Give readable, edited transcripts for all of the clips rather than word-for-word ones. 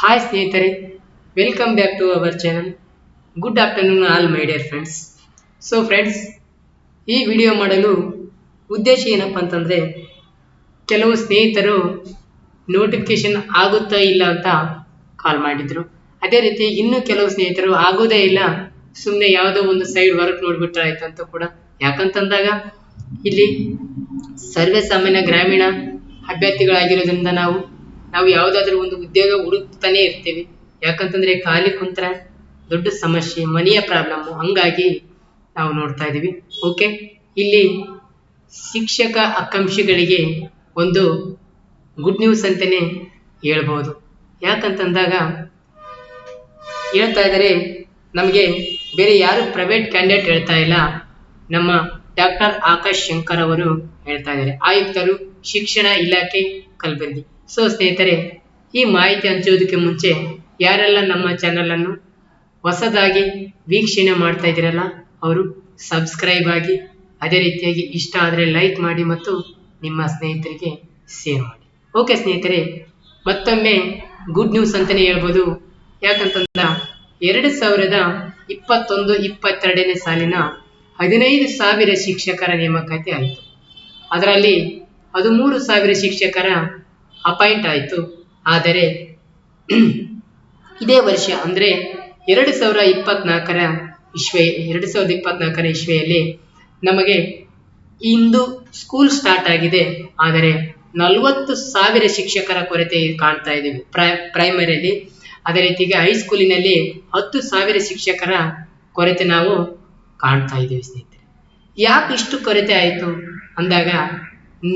Hi ಸ್ನೇಹಿತರೆ, welcome back to our channel. Good afternoon all my dear friends. So friends, ಈ video ಮಾಡಲು ಉದ್ದೇಶ ಏನಪ್ಪ ಅಂತಂದರೆ, ಕೆಲವು ಸ್ನೇಹಿತರು ನೋಟಿಫಿಕೇಶನ್ ಆಗುತ್ತಾ ಇಲ್ಲ ಅಂತ ಕಾಲ್ ಮಾಡಿದರು. ಅದೇ ರೀತಿ ಇನ್ನೂ ಕೆಲವು ಸ್ನೇಹಿತರು ಆಗೋದೇ ಇಲ್ಲ, ಸುಮ್ಮನೆ ಯಾವುದೋ ಒಂದು ಸೈಡ್ ವರ್ಕ್ ನೋಡಿಬಿಟ್ರೆ ಆಯ್ತು ಅಂತ ಕೂಡ. ಯಾಕಂತಂದಾಗ ಇಲ್ಲಿ ಸರ್ವೇ ಸಾಮಾನ್ಯ ಗ್ರಾಮೀಣ ಅಭ್ಯರ್ಥಿಗಳಾಗಿರೋದ್ರಿಂದ ನಾವು ಯಾವುದಾದ್ರೂ ಒಂದು ಉದ್ಯೋಗ ಹುಡುಕ್ತಾನೆ ಇರ್ತೀವಿ. ಯಾಕಂತಂದ್ರೆ ಖಾಲಿ ಕುಂತ್ರ ದೊಡ್ಡ ಸಮಸ್ಯೆ, ಮನಿಯ ಪ್ರಾಬ್ಲಮ್ಮು, ಹಂಗಾಗಿ ನಾವು ನೋಡ್ತಾ ಇದ್ದೀವಿ. ಓಕೆ, ಇಲ್ಲಿ ಶಿಕ್ಷಕ ಆಕಾಂಕ್ಷಿಗಳಿಗೆ ಒಂದು ಗುಡ್ ನ್ಯೂಸ್ ಅಂತಲೇ ಹೇಳ್ಬೋದು. ಯಾಕಂತಂದಾಗ ಹೇಳ್ತಾ ಇದ್ದಾರೆ, ನಮಗೆ ಬೇರೆ ಯಾರು ಪ್ರೈವೇಟ್ ಕ್ಯಾಂಡಿಡೇಟ್ ಹೇಳ್ತಾ ಇಲ್ಲ, ನಮ್ಮ ಡಾಕ್ಟರ್ ಆಕಾಶ್ ಶಂಕರ್ ಅವರು ಹೇಳ್ತಾ ಇದ್ದಾರೆ, ಆಯುಕ್ತರು ಶಿಕ್ಷಣ ಇಲಾಖೆ ಕಲಬುರಗಿ. ಸೊ ಸ್ನೇಹಿತರೆ, ಈ ಮಾಹಿತಿ ಹಂಚೋದಕ್ಕೆ ಮುಂಚೆ ಯಾರೆಲ್ಲ ನಮ್ಮ ಚಾನಲನ್ನು ಹೊಸದಾಗಿ ವೀಕ್ಷಣೆ ಮಾಡ್ತಾ ಇದ್ದೀರಲ್ಲ, ಅವರು ಸಬ್ಸ್ಕ್ರೈಬ್ ಆಗಿ, ಅದೇ ರೀತಿಯಾಗಿ ಇಷ್ಟ ಆದರೆ ಲೈಕ್ ಮಾಡಿ ಮತ್ತು ನಿಮ್ಮ ಸ್ನೇಹಿತರಿಗೆ ಶೇರ್ ಮಾಡಿ. ಓಕೆ ಸ್ನೇಹಿತರೆ, ಮತ್ತೊಮ್ಮೆ ಗುಡ್ ನ್ಯೂಸ್ ಅಂತಲೇ ಹೇಳ್ಬೋದು. ಯಾಕಂತಂದ್ರೆ 2021-22ನೇ ಸಾಲಿನ 15,000 ಶಿಕ್ಷಕರ ನೇಮಕಾತಿ ಆಯಿತು. ಅದರಲ್ಲಿ 13,000 ಶಿಕ್ಷಕರ ಅಪಾಯಿಂಟ್ ಆಯಿತು. ಆದರೆ ಇದೇ ವರ್ಷ ಅಂದರೆ 2024ರ ಇಸ್ವಿಯಲ್ಲಿ ನಮಗೆ ಇಂದು ಸ್ಕೂಲ್ ಸ್ಟಾರ್ಟ್ ಆಗಿದೆ. ಆದರೆ 40,000 ಶಿಕ್ಷಕರ ಕೊರತೆ ಕಾಣ್ತಾ ಇದ್ದೀವಿ ಪ್ರೈಮರಿಯಲ್ಲಿ. ಅದೇ ರೀತಿಗೆ ಹೈಸ್ಕೂಲಿನಲ್ಲಿ 10,000 ಶಿಕ್ಷಕರ ಕೊರತೆ ನಾವು ಕಾಣ್ತಾ ಇದ್ದೀವಿ ಸ್ನೇಹಿತರೆ. ಯಾಕೆ ಇಷ್ಟು ಕೊರತೆ ಆಯಿತು ಅಂದಾಗ,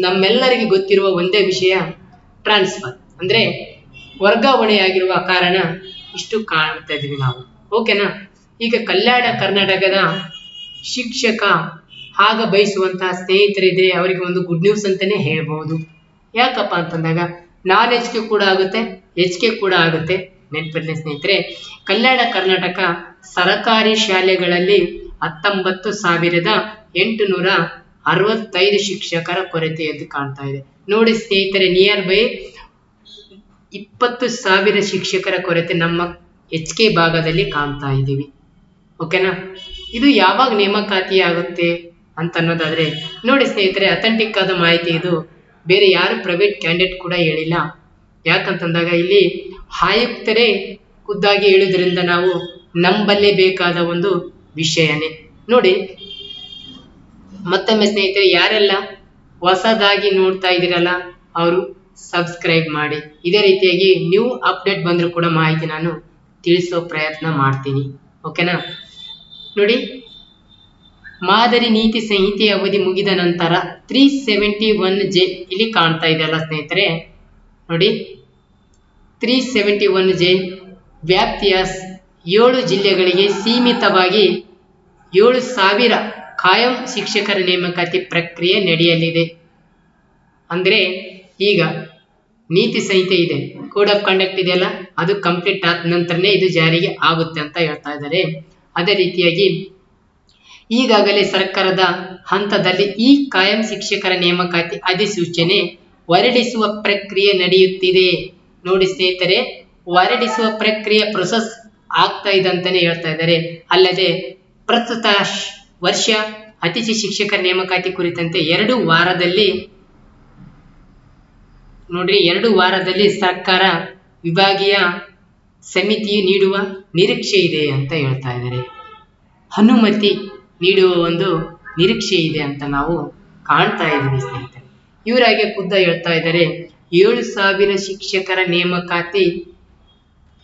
ನಮ್ಮೆಲ್ಲರಿಗೆ ಗೊತ್ತಿರುವ ಒಂದೇ ವಿಷಯ, ಟ್ರಾನ್ಸ್ಫರ್ ಅಂದರೆ ವರ್ಗಾವಣೆಯಾಗಿರುವ ಕಾರಣ ಇಷ್ಟು ಕಾಣ್ತಾ ಇದ್ದೀವಿ ನಾವು. ಓಕೆನಾ? ಈಗ ಕಲ್ಯಾಣ ಕರ್ನಾಟಕದ ಶಿಕ್ಷಕ ಆಗ ಬಯಸುವಂತಹ ಸ್ನೇಹಿತರಿದ್ರೆ ಅವರಿಗೆ ಒಂದು ಗುಡ್ ನ್ಯೂಸ್ ಅಂತಲೇ ಹೇಳ್ಬೋದು. ಯಾಕಪ್ಪ ಅಂತಂದಾಗ ನಾಲೆಜ್ಗೆ ಕೂಡ ಆಗುತ್ತೆ, ಹೆಚ್ಚಿಗೆ ಕೂಡ ಆಗುತ್ತೆ. ನೆನಪಿರಲಿ ಸ್ನೇಹಿತರೆ, ಕಲ್ಯಾಣ ಕರ್ನಾಟಕ ಸರಕಾರಿ ಶಾಲೆಗಳಲ್ಲಿ 19,865 ಶಿಕ್ಷಕರ ಕೊರತೆ ಎದ್ದು ಕಾಣ್ತಾ ಇದೆ. ನೋಡಿ ಸ್ನೇಹಿತರೆ, ನಿಯರ್ ಬೈ 20,000 ಶಿಕ್ಷಕರ ಕೊರತೆ ನಮ್ಮ HK ಭಾಗದಲ್ಲಿ ಕಾಣ್ತಾ ಇದ್ದೀವಿ. ಓಕೆನಾ? ಇದು ಯಾವಾಗ ನೇಮಕಾತಿ ಆಗುತ್ತೆ ಅಂತ ಅನ್ನೋದಾದ್ರೆ, ನೋಡಿ ಸ್ನೇಹಿತರೆ, ಅಥೆಂಟಿಕ್ ಆದ ಮಾಹಿತಿ ಇದು. ಬೇರೆ ಯಾರು ಪ್ರೈವೇಟ್ ಕ್ಯಾಂಡಿಡೇಟ್ ಕೂಡ ಹೇಳಿಲ್ಲ. ಯಾಕಂತಂದಾಗ ಇಲ್ಲಿ ಆಯುಕ್ತರೇ ಖುದ್ದಾಗಿ ಹೇಳೋದ್ರಿಂದ ನಾವು ನಂಬಲೇಬೇಕಾದ ಒಂದು ವಿಷಯನೇ. ನೋಡಿ, ಮತ್ತೊಮ್ಮೆ ಸ್ನೇಹಿತರೆ, ಯಾರೆಲ್ಲ ಹೊಸದಾಗಿ ನೋಡ್ತಾ ಇದ್ದೀರಲ್ಲ, ಅವರು ಸಬ್ಸ್ಕ್ರೈಬ್ ಮಾಡಿ. ಇದೇ ರೀತಿಯಾಗಿ ನ್ಯೂ ಅಪ್ಡೇಟ್ ಬಂದರೂ ಕೂಡ ಮಾಹಿತಿ ನಾನು ತಿಳಿಸೋ ಪ್ರಯತ್ನ ಮಾಡ್ತೀನಿ. ಓಕೆನಾ? ನೋಡಿ, ಮಾದರಿ ನೀತಿ ಸಂಹಿತೆ ಅವಧಿ ಮುಗಿದ ನಂತರ 371J ಇಲ್ಲಿ ಕಾಣ್ತಾ ಇದೆಯಲ್ಲ ಸ್ನೇಹಿತರೆ. ನೋಡಿ, 371J ವ್ಯಾಪ್ತಿಯ 7 ಜಿಲ್ಲೆಗಳಿಗೆ ಸೀಮಿತವಾಗಿ 7,000 ಕಾಯಂ ಶಿಕ್ಷಕರ ನೇಮಕಾತಿ ಪ್ರಕ್ರಿಯೆ ನಡೆಯಲಿದೆ. ಅಂದರೆ ಈಗ ನೀತಿ ಸಂಹಿತೆ ಇದೆ, ಕೋಡ್ ಆಫ್ ಕಂಡಕ್ಟ್ ಇದೆಯಲ್ಲ, ಅದು ಕಂಪ್ಲೀಟ್ ಆದ ನಂತರನೇ ಇದು ಜಾರಿಗೆ ಆಗುತ್ತೆ ಅಂತ ಹೇಳ್ತಾ ಇದ್ದಾರೆ. ಅದೇ ರೀತಿಯಾಗಿ ಈಗಾಗಲೇ ಸರ್ಕಾರದ ಹಂತದಲ್ಲಿ ಈ ಕಾಯಂ ಶಿಕ್ಷಕರ ನೇಮಕಾತಿ ಅಧಿಸೂಚನೆ ಹೊರಡಿಸುವ ಪ್ರಕ್ರಿಯೆ ನಡೆಯುತ್ತಿದೆ. ನೋಡಿ ಸ್ನೇಹಿತರೆ, ಹೊರಡಿಸುವ ಪ್ರಕ್ರಿಯೆ ಪ್ರೊಸೆಸ್ ಆಗ್ತಾ ಇದೆ ಅಂತಾನೆ ಹೇಳ್ತಾ ಇದ್ದಾರೆ. ಅಲ್ಲದೆ ಪ್ರಸ್ತುತ ವರ್ಷ ಅತಿಥಿ ಶಿಕ್ಷಕರ ನೇಮಕಾತಿ ಕುರಿತಂತೆ 2 ವಾರದಲ್ಲಿ ಸರ್ಕಾರ ವಿಭಾಗೀಯ ಸಮಿತಿಯು ನೀಡುವ ನಿರೀಕ್ಷೆ ಇದೆ ಅಂತ ಹೇಳ್ತಾ ಇದ್ದಾರೆ. ಅನುಮತಿ ನೀಡುವ ಒಂದು ನಿರೀಕ್ಷೆ ಇದೆ ಅಂತ ನಾವು ಕಾಣ್ತಾ ಇದ್ದೀವಿ ಸ್ನೇಹಿತರೆ. ಇವರಾಗೆ ಖುದ್ದ ಹೇಳ್ತಾ ಇದ್ದಾರೆ, 7,000 ಶಿಕ್ಷಕರ ನೇಮಕಾತಿ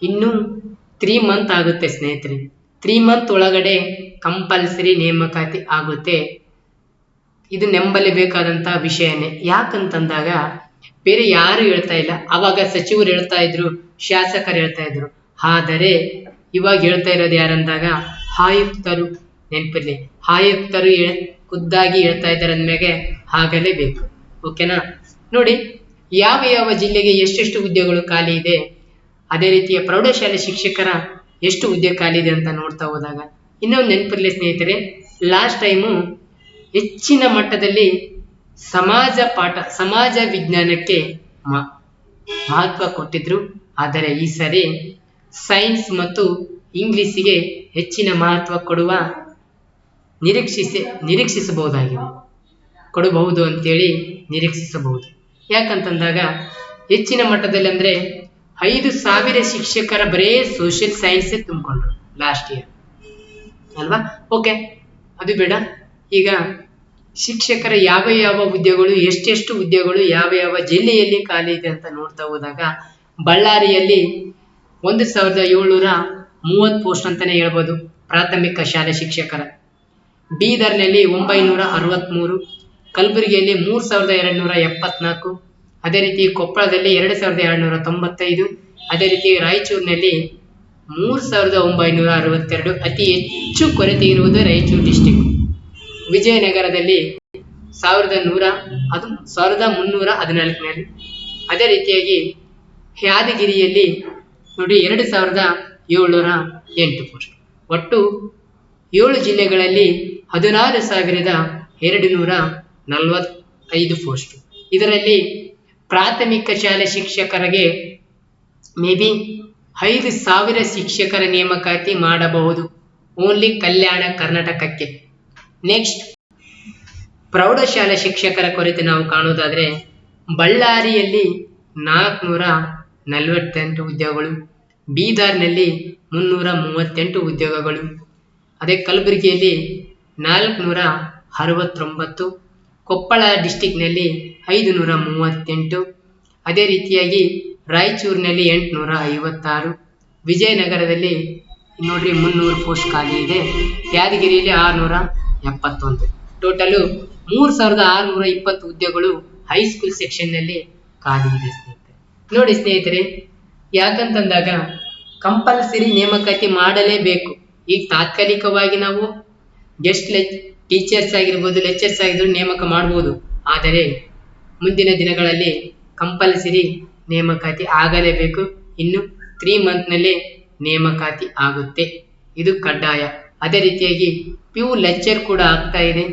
ಇನ್ನೂ 3 ಮಂತ್ ಆಗುತ್ತೆ ಸ್ನೇಹಿತರೆ. 3 ಮಂತ್ ಒಳಗಡೆ ಕಂಪಲ್ಸರಿ ನೇಮಕಾತಿ ಆಗುತ್ತೆ. ಇದು ನಂಬಲೇಬೇಕಾದಂತಹ ವಿಷಯನೇ. ಯಾಕಂತಂದಾಗ ಬೇರೆ ಯಾರು ಹೇಳ್ತಾ ಇಲ್ಲ. ಅವಾಗ ಸಚಿವರು ಹೇಳ್ತಾ ಇದ್ರು, ಶಾಸಕರು ಹೇಳ್ತಾ ಇದ್ರು. ಆದರೆ ಇವಾಗ ಹೇಳ್ತಾ ಇರೋದು ಯಾರಂದಾಗ ಆಯುಕ್ತರು. ನೆನಪಿರ್ಲಿ, ಆಯುಕ್ತರು ಖುದ್ದಾಗಿ ಹೇಳ್ತಾ ಇದ್ದಾರೆ ಅಂದ್ಮೇಲೆ ಆಗಲೇಬೇಕು. ಓಕೆನಾ? ನೋಡಿ, ಯಾವ ಜಿಲ್ಲೆಗೆ ಎಷ್ಟೆಷ್ಟು ಹುದ್ದೆಗಳು ಖಾಲಿ ಇದೆ, ಅದೇ ರೀತಿಯ ಪ್ರೌಢಶಾಲೆ ಶಿಕ್ಷಕರ ಎಷ್ಟು ಹುದ್ದೆ ಖಾಲಿ ಇದೆ ಅಂತ ನೋಡ್ತಾ ಹೋದಾಗ ಇನ್ನೊಂದು ನೆನಪಿರ್ಲಿ ಸ್ನೇಹಿತರೆ, ಲಾಸ್ಟ್ ಟೈಮು ಹೆಚ್ಚಿನ ಮಟ್ಟದಲ್ಲಿ ಸಮಾಜ ವಿಜ್ಞಾನಕ್ಕೆ ಮಹತ್ವ ಕೊಟ್ಟಿದ್ರು. ಆದರೆ ಈ ಸರಿ ಸೈನ್ಸ್ ಮತ್ತು ಇಂಗ್ಲಿಷಿಗೆ ಹೆಚ್ಚಿನ ಮಹತ್ವ ನಿರೀಕ್ಷಿಸಬಹುದಾಗಿದೆ, ಕೊಡಬಹುದು ಅಂತೇಳಿ ನಿರೀಕ್ಷಿಸಬಹುದು. ಯಾಕಂತಂದಾಗ ಹೆಚ್ಚಿನ ಮಟ್ಟದಲ್ಲಿ ಅಂದರೆ 5,000 ಶಿಕ್ಷಕರ ಬರೇ ಸೋಷಿಯಲ್ ಸೈನ್ಸ್ ತುಂಬಿಕೊಂಡ್ರು ಲಾಸ್ಟ್ ಇಯರ್ ಅಲ್ವಾ. ಓಕೆ, ಅದು ಬೇಡ. ಈಗ ಶಿಕ್ಷಕರ ಯಾವ ಯಾವ ಹುದ್ದೆಗಳು, ಎಷ್ಟೆಷ್ಟು ಹುದ್ದೆಗಳು ಯಾವ ಯಾವ ಜಿಲ್ಲೆಯಲ್ಲಿ ಖಾಲಿ ಇದೆ ಅಂತ ನೋಡ್ತಾ ಹೋದಾಗ ಬಳ್ಳಾರಿಯಲ್ಲಿ 1,730 ಪೋಸ್ಟ್ ಅಂತಾನೆ ಹೇಳ್ಬೋದು ಪ್ರಾಥಮಿಕ ಶಾಲೆ ಶಿಕ್ಷಕರ. ಬೀದರ್ನಲ್ಲಿ 963, ಕಲಬುರಗಿಯಲ್ಲಿ 3,274, ಅದೇ ರೀತಿ ಕೊಪ್ಪಳದಲ್ಲಿ 2,295, ಅದೇ ರೀತಿ ರಾಯಚೂರಿನಲ್ಲಿ 3,962. ಅತಿ ಹೆಚ್ಚು ಕೊರತೆ ಇರುವುದು ರಾಯಚೂರು ಡಿಸ್ಟಿಕ್. ವಿಜಯನಗರದಲ್ಲಿ 1,314ನಲ್ಲಿ, ಅದೇ ರೀತಿಯಾಗಿ ಯಾದಗಿರಿಯಲ್ಲಿ ನೋಡಿ 2,708 ಪೋಸ್ಟ್. ಒಟ್ಟು 7 ಜಿಲ್ಲೆಗಳಲ್ಲಿ 16,245 ಪೋಸ್ಟ್. ಇದರಲ್ಲಿ ಪ್ರಾಥಮಿಕ ಶಾಲೆ ಶಿಕ್ಷಕರಿಗೆ ಮೇ ಬಿ 5,000 ಶಿಕ್ಷಕರ ನೇಮಕಾತಿ ಮಾಡಬಹುದು, ಓನ್ಲಿ ಕಲ್ಯಾಣ ಕರ್ನಾಟಕಕ್ಕೆ. ನೆಕ್ಸ್ಟ್, ಪ್ರೌಢಶಾಲಾ ಶಿಕ್ಷಕರ ಕೊರತೆ ನಾವು ಕಾಣುವುದಾದ್ರೆ ಬಳ್ಳಾರಿಯಲ್ಲಿ 448 ಉದ್ಯೋಗಗಳು, ಬೀದರ್ನಲ್ಲಿ 338 ಉದ್ಯೋಗಗಳು, ಅದೇ ಕಲಬುರಗಿಯಲ್ಲಿ 469, ಕೊಪ್ಪಳ ಡಿಸ್ಟಿಕ್ನಲ್ಲಿ 538, ಅದೇ ರೀತಿಯಾಗಿ ರಾಯಚೂರಿನಲ್ಲಿ 856, ವಿಜಯನಗರದಲ್ಲಿ ನೋಡ್ರಿ 300 ಪೋಸ್ಟ್ ಖಾಲಿ ಇದೆ, ಯಾದಗಿರಿಯಲ್ಲಿ 671. ಟೋಟಲು 3,620 ಹುದ್ದೆಗಳು ಹೈಸ್ಕೂಲ್ ಸೆಕ್ಷನ್ನಲ್ಲಿ ಖಾಲಿ ಇದೆ ಸ್ನೇಹಿತರೆ. ನೋಡಿ ಸ್ನೇಹಿತರೆ, ಯಾಕಂತಂದಾಗ ಕಂಪಲ್ಸರಿ ನೇಮಕಾತಿ ಮಾಡಲೇಬೇಕು. ಈಗ ತಾತ್ಕಾಲಿಕವಾಗಿ ನಾವು ಗೆಸ್ಟ್ ಟೀಚರ್ಸ್ ಆಗಿರ್ಬೋದು, ಲೆಕ್ಚರ್ಸ್ ಆಗಿರ್ಬೋದು ನೇಮಕ ಮಾಡ್ಬೋದು. ಆದರೆ ಮುಂದಿನ ದಿನಗಳಲ್ಲಿ ಕಂಪಲ್ಸರಿ ನೇಮಕಾತಿ ಆಗಲೇಬೇಕು. ಇನ್ನು 3 ಮಂತ್ನಲ್ಲಿ ನೇಮಕಾತಿ ಆಗುತ್ತೆ, ಇದು ಕಡ್ಡಾಯ. ಅದೇ ರೀತಿಯಾಗಿ PU ಲೆಕ್ಚರ್ ಕೂಡ ಆಗ್ತಾ ಇದೆ.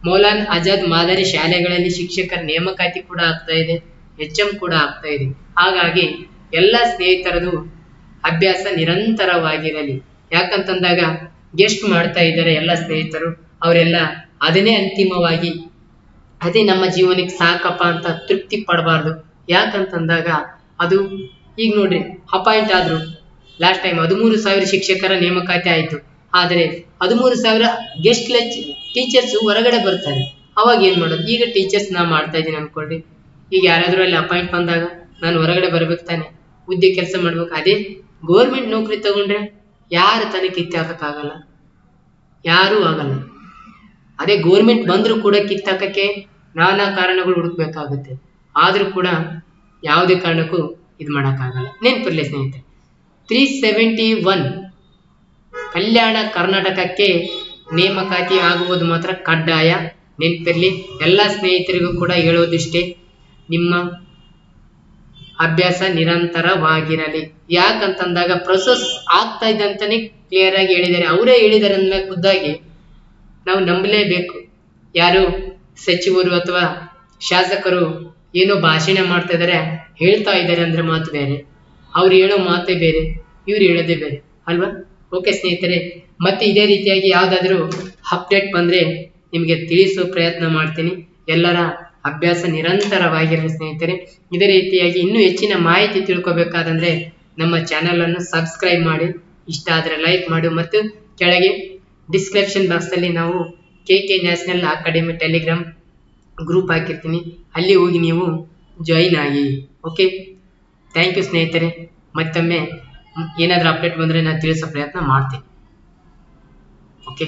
ಮೌಲಾನಾ ಆಜಾದ್ ಮಾದರಿ ಶಾಲೆಗಳಲ್ಲಿ ಶಿಕ್ಷಕರ ನೇಮಕಾತಿ ಕೂಡ ಆಗ್ತಾ ಇದೆ, HM ಕೂಡ ಆಗ್ತಾ ಇದೆ. ಹಾಗಾಗಿ ಎಲ್ಲ ಸ್ನೇಹಿತರದು ಅಭ್ಯಾಸ ನಿರಂತರವಾಗಿರಲಿ. ಯಾಕಂತಂದಾಗ ಗೆಸ್ಟ್ ಮಾಡ್ತಾ ಇದ್ದಾರೆ ಎಲ್ಲ ಸ್ನೇಹಿತರು, ಅವರೆಲ್ಲ ಅದನ್ನೇ ಅಂತಿಮವಾಗಿ, ಅದೇ ನಮ್ಮ ಜೀವನಕ್ಕೆ ಸಾಕಪ್ಪ ಅಂತ ತೃಪ್ತಿ ಪಡಬಾರ್ದು. ಯಾಕಂತಂದಾಗ ಅದು ಈಗ ನೋಡ್ರಿ ಅಪಾಯಿಂಟ್ ಆದ್ರು ಲಾಸ್ಟ್ ಟೈಮ್ 13,000 ಶಿಕ್ಷಕರ ನೇಮಕಾತಿ ಆಯಿತು. ಆದರೆ 13,000 ಗೆಸ್ಟ್ ಟೀಚರ್ಸ್ ಹೊರಗಡೆ ಬರ್ತಾರೆ. ಅವಾಗ ಏನ್ ಮಾಡೋದು? ಈಗ ಟೀಚರ್ಸ್ ನಾ ಮಾಡ್ತಾ ಇದ್ದೀನಿ ಅನ್ಕೊಳ್ರಿ, ಈಗ ಯಾರಾದ್ರೂ ಅಲ್ಲಿ ಅಪಾಯಿಂಟ್ ಬಂದಾಗ ನಾನು ಹೊರಗಡೆ ಬರ್ಬೇಕು ತಾನೆ, ಹುದ್ದೆ ಕೆಲಸ ಮಾಡ್ಬೇಕು. ಅದೇ ಗೌರ್ಮೆಂಟ್ ನೌಕರಿ ತಗೊಂಡ್ರೆ ಯಾರು ತಾನೇ ಕಿತ್ತಾಕಕ್ಕಾಗಲ್ಲ, ಯಾರೂ ಆಗಲ್ಲ. ಅದೇ ಗೌರ್ಮೆಂಟ್ ಬಂದರೂ ಕೂಡ ಕಿತ್ತಾಕಕ್ಕೆ ನಾನಾ ಕಾರಣಗಳು ಹುಡುಕ್ಬೇಕಾಗುತ್ತೆ. ಆದ್ರೂ ಕೂಡ ಯಾವುದೇ ಕಾರಣಕ್ಕೂ ಇದು ಮಾಡೋಕ್ಕಾಗಲ್ಲ. ನೆನಪಿರ್ಲಿ ಸ್ನೇಹಿತರೆ, 371 ಕಲ್ಯಾಣ ಕರ್ನಾಟಕಕ್ಕೆ ನೇಮಕಾತಿ ಆಗುವುದು ಮಾತ್ರ ಕಡ್ಡಾಯ. ನೆನಪಿರ್ಲಿ. ಎಲ್ಲ ಸ್ನೇಹಿತರಿಗೂ ಕೂಡ ಹೇಳೋದಿಷ್ಟೇ, ನಿಮ್ಮ ಅಭ್ಯಾಸ ನಿರಂತರವಾಗಿರಲಿ. ಯಾಕಂತಂದಾಗ ಪ್ರೊಸೆಸ್ ಆಗ್ತಾ ಇದೆ ಅಂತಾನೆ ಕ್ಲಿಯರ್ ಆಗಿ ಹೇಳಿದ್ದಾರೆ. ಅವರೇ ಹೇಳಿದ್ದಾರೆ ಅಂದ್ಮೇಲೆ ಖುದ್ದಾಗಿ ನಾವು ನಂಬಲೇಬೇಕು. ಯಾರು ಸಚಿವರು ಅಥವಾ ಶಾಸಕರು ಏನೋ ಭಾಷಣ ಮಾಡ್ತಾ ಇದ್ದಾರೆ, ಹೇಳ್ತಾ ಇದ್ದಾರೆ ಅಂದ್ರೆ ಮಾತು ಬೇರೆ, ಅವ್ರು ಹೇಳೋ ಮಾತೇ ಬೇರೆ, ಇವ್ರು ಹೇಳೋದೇ ಬೇರೆ ಅಲ್ವಾ. ಓಕೆ ಸ್ನೇಹಿತರೆ, ಮತ್ತೆ ಇದೇ ರೀತಿಯಾಗಿ ಯಾವುದಾದ್ರೂ ಅಪ್ಡೇಟ್ ಬಂದ್ರೆ ನಿಮಗೆ ತಿಳಿಸೋ ಪ್ರಯತ್ನ ಮಾಡ್ತೀನಿ. ಎಲ್ಲರ ಅಭ್ಯಾಸ ನಿರಂತರವಾಗಿರಲಿ ಸ್ನೇಹಿತರೆ. ಇದೇ ರೀತಿಯಾಗಿ ಇನ್ನೂ ಹೆಚ್ಚಿನ ಮಾಹಿತಿ ತಿಳ್ಕೊಬೇಕಾದಂದ್ರೆ ನಮ್ಮ ಚಾನೆಲ್ ಅನ್ನು ಸಬ್ಸ್ಕ್ರೈಬ್ ಮಾಡಿ, ಇಷ್ಟ ಆದರೆ ಲೈಕ್ ಮಾಡಿ, ಮತ್ತು ಕೆಳಗೆ ಡಿಸ್ಕ್ರಿಪ್ಷನ್ ಬಾಕ್ಸ್ ಅಲ್ಲಿ ನಾವು KK national academy Telegram group ಹಾಕಿರ್ತೀನಿ, ಅಲ್ಲಿ ಹೋಗಿ ನೀವು ಜಾಯಿನ್ ಆಗಿ. ಓಕೆ, ಥ್ಯಾಂಕ್ ಯು ಸ್ನೇಹಿತರೆ. ಮತ್ತೊಮ್ಮೆ ಏನಾದರೂ ಅಪ್ಡೇಟ್ ಬಂದರೆ ನಾನು ತಿಳಿಸೋ ಪ್ರಯತ್ನ ಮಾಡ್ತೀನಿ. ಓಕೆ.